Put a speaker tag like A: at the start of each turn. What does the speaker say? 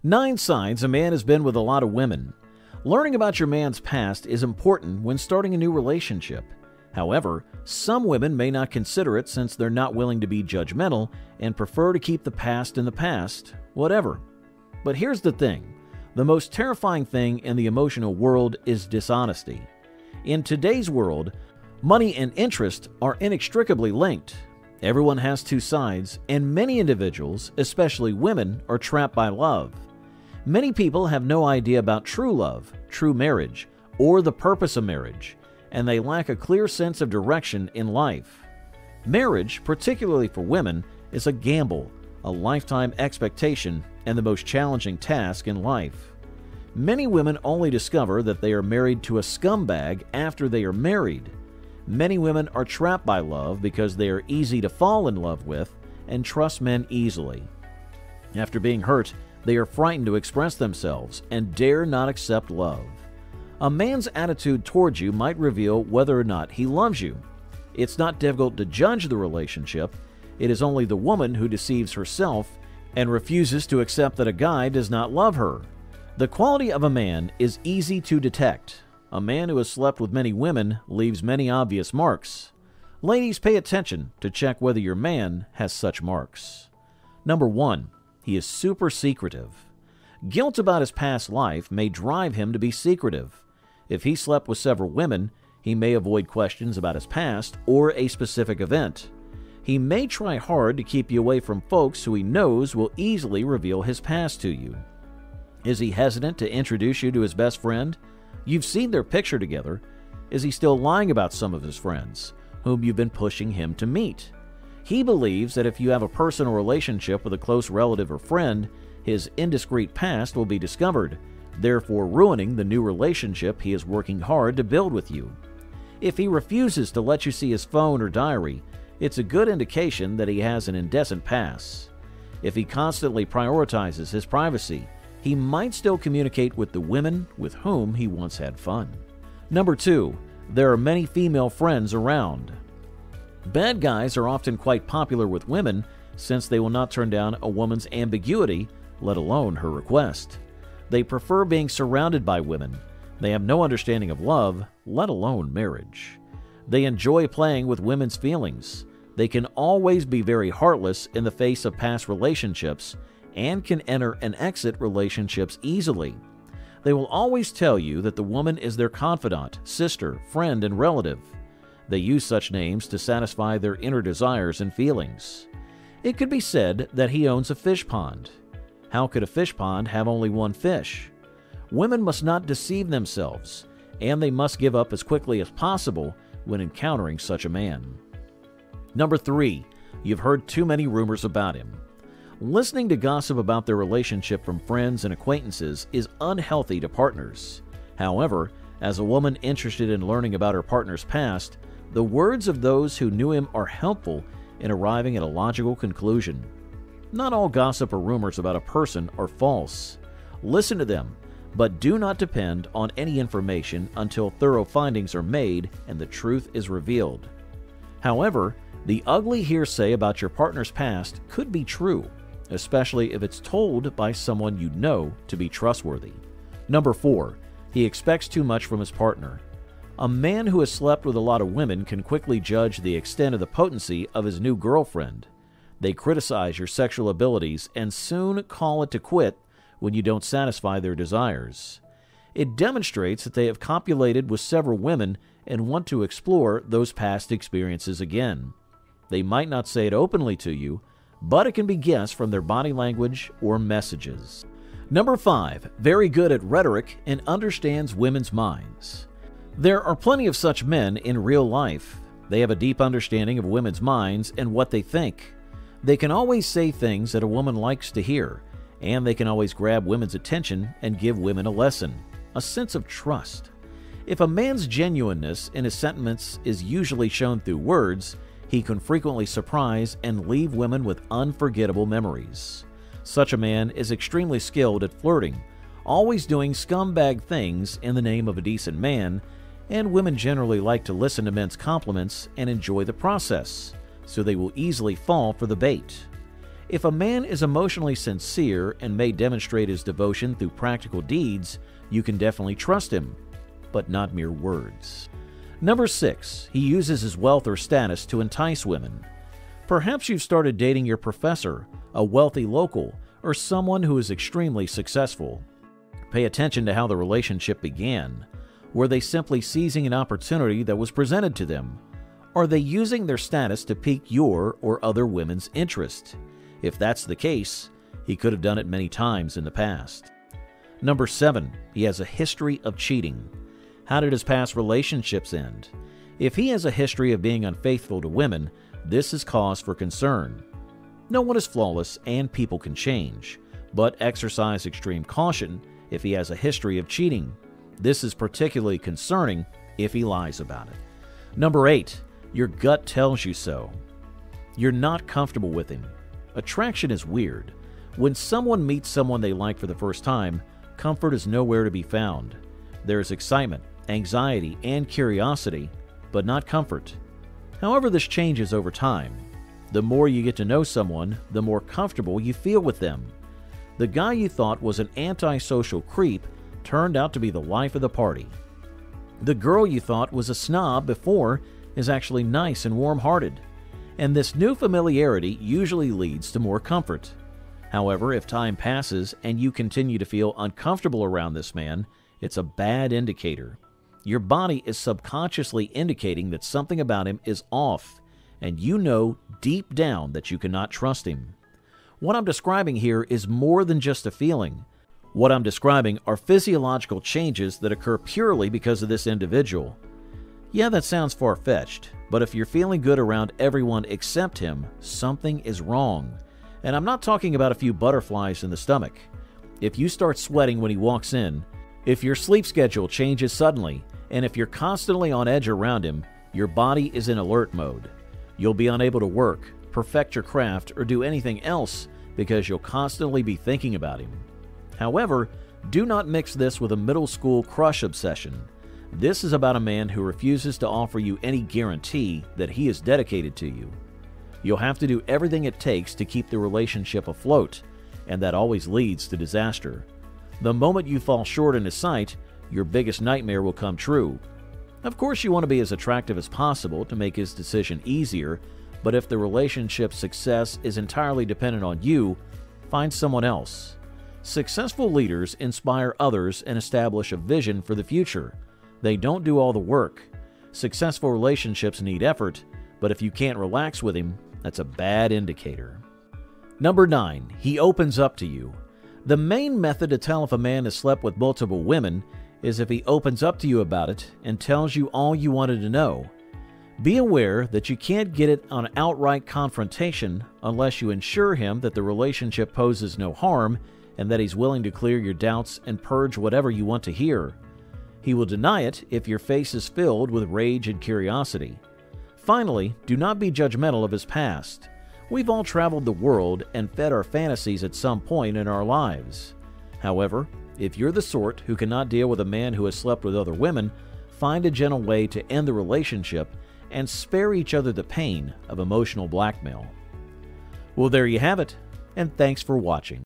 A: 9 signs a man has been with a lot of women. Learning about your man's past is important when starting a new relationship. However, some women may not consider it since they're not willing to be judgmental and prefer to keep the past in the past, whatever. But here's the thing. The most terrifying thing in the emotional world is dishonesty. In today's world, money and interest are inextricably linked. Everyone has 2 sides, and many individuals, especially women, are trapped by love. Many people have no idea about true love, true marriage, or the purpose of marriage, and they lack a clear sense of direction in life. Marriage, particularly for women, is a gamble, a lifetime expectation, and the most challenging task in life. Many women only discover that they are married to a scumbag after they are married. Many women are trapped by love because they are easy to fall in love with and trust men easily. After being hurt, they are frightened to express themselves and dare not accept love. A man's attitude towards you might reveal whether or not he loves you. It's not difficult to judge the relationship. It is only the woman who deceives herself and refuses to accept that a guy does not love her. The quality of a man is easy to detect. A man who has slept with many women leaves many obvious marks. Ladies, pay attention to check whether your man has such marks. Number 1. He is super secretive. Guilt about his past life may drive him to be secretive. If he slept with several women, he may avoid questions about his past or a specific event. He may try hard to keep you away from folks who he knows will easily reveal his past to you. Is he hesitant to introduce you to his best friend? You've seen their picture together. Is he still lying about some of his friends, whom you've been pushing him to meet? He believes that if you have a personal relationship with a close relative or friend, his indiscreet past will be discovered, therefore ruining the new relationship he is working hard to build with you. If he refuses to let you see his phone or diary, it's a good indication that he has an indecent past. If he constantly prioritizes his privacy, he might still communicate with the women with whom he once had fun. Number 2. There are many female friends around. Bad guys are often quite popular with women since they will not turn down a woman's ambiguity, let alone her request. They prefer being surrounded by women. They have no understanding of love, let alone marriage. They enjoy playing with women's feelings. They can always be very heartless in the face of past relationships and can enter and exit relationships easily. They will always tell you that the woman is their confidant, sister, friend, and relative. They use such names to satisfy their inner desires and feelings. It could be said that he owns a fish pond. How could a fish pond have only one fish? Women must not deceive themselves, and they must give up as quickly as possible when encountering such a man. Number 3. You've heard too many rumors about him. Listening to gossip about their relationship from friends and acquaintances is unhealthy to partners. However, as a woman interested in learning about her partner's past, the words of those who knew him are helpful in arriving at a logical conclusion. Not all gossip or rumors about a person are false. Listen to them, but do not depend on any information until thorough findings are made and the truth is revealed. However, the ugly hearsay about your partner's past could be true, especially if it's told by someone you know to be trustworthy. Number 4. He expects too much from his partner. A man who has slept with a lot of women can quickly judge the extent of the potency of his new girlfriend. They criticize your sexual abilities and soon call it to quit when you don't satisfy their desires. It demonstrates that they have copulated with several women and want to explore those past experiences again. They might not say it openly to you, but it can be guessed from their body language or messages. Number 5. Very good at rhetoric and understands women's minds. There are plenty of such men in real life. They have a deep understanding of women's minds and what they think. They can always say things that a woman likes to hear, and they can always grab women's attention and give women a lesson, a sense of trust. If a man's genuineness in his sentiments is usually shown through words, he can frequently surprise and leave women with unforgettable memories. Such a man is extremely skilled at flirting, always doing scumbag things in the name of a decent man, and women generally like to listen to men's compliments and enjoy the process, so they will easily fall for the bait. If a man is emotionally sincere and may demonstrate his devotion through practical deeds, you can definitely trust him, but not mere words. Number 6, he uses his wealth or status to entice women. Perhaps you've started dating your professor, a wealthy local, or someone who is extremely successful. Pay attention to how the relationship began. Were they simply seizing an opportunity that was presented to them? Are they using their status to pique your or other women's interest? If that's the case, he could have done it many times in the past. Number 7, he has a history of cheating. How did his past relationships end? If he has a history of being unfaithful to women, this is cause for concern. No one is flawless and people can change, but exercise extreme caution if he has a history of cheating. This is particularly concerning if he lies about it. Number 8, your gut tells you so. You're not comfortable with him. Attraction is weird. When someone meets someone they like for the first time, comfort is nowhere to be found. There is excitement, anxiety, and curiosity, but not comfort. However, this changes over time. The more you get to know someone, the more comfortable you feel with them. The guy you thought was an antisocial creep turned out to be the life of the party. The girl you thought was a snob before is actually nice and warm-hearted. And this new familiarity usually leads to more comfort. However, if time passes and you continue to feel uncomfortable around this man, it's a bad indicator. Your body is subconsciously indicating that something about him is off, and you know deep down that you cannot trust him. What I'm describing here is more than just a feeling. What I'm describing are physiological changes that occur purely because of this individual. Yeah, that sounds far-fetched, but if you're feeling good around everyone except him, something is wrong. And I'm not talking about a few butterflies in the stomach. If you start sweating when he walks in, if your sleep schedule changes suddenly, and if you're constantly on edge around him, your body is in alert mode. You'll be unable to work, perfect your craft, or do anything else because you'll constantly be thinking about him. However, do not mix this with a middle school crush obsession. This is about a man who refuses to offer you any guarantee that he is dedicated to you. You'll have to do everything it takes to keep the relationship afloat, and that always leads to disaster. The moment you fall short in his sight, your biggest nightmare will come true. Of course, you want to be as attractive as possible to make his decision easier, but if the relationship's success is entirely dependent on you, find someone else. Successful leaders inspire others and establish a vision for the future. They don't do all the work. Successful relationships need effort, but if you can't relax with him, that's a bad indicator. Number 9, he opens up to you. The main method to tell if a man has slept with multiple women is if he opens up to you about it and tells you all you wanted to know. Be aware that you can't get it on outright confrontation unless you assure him that the relationship poses no harm and that he's willing to clear your doubts and purge whatever you want to hear. He will deny it if your face is filled with rage and curiosity. Finally, do not be judgmental of his past. We've all traveled the world and fed our fantasies at some point in our lives. However, if you're the sort who cannot deal with a man who has slept with other women, find a gentle way to end the relationship and spare each other the pain of emotional blackmail. Well, there you have it, and thanks for watching.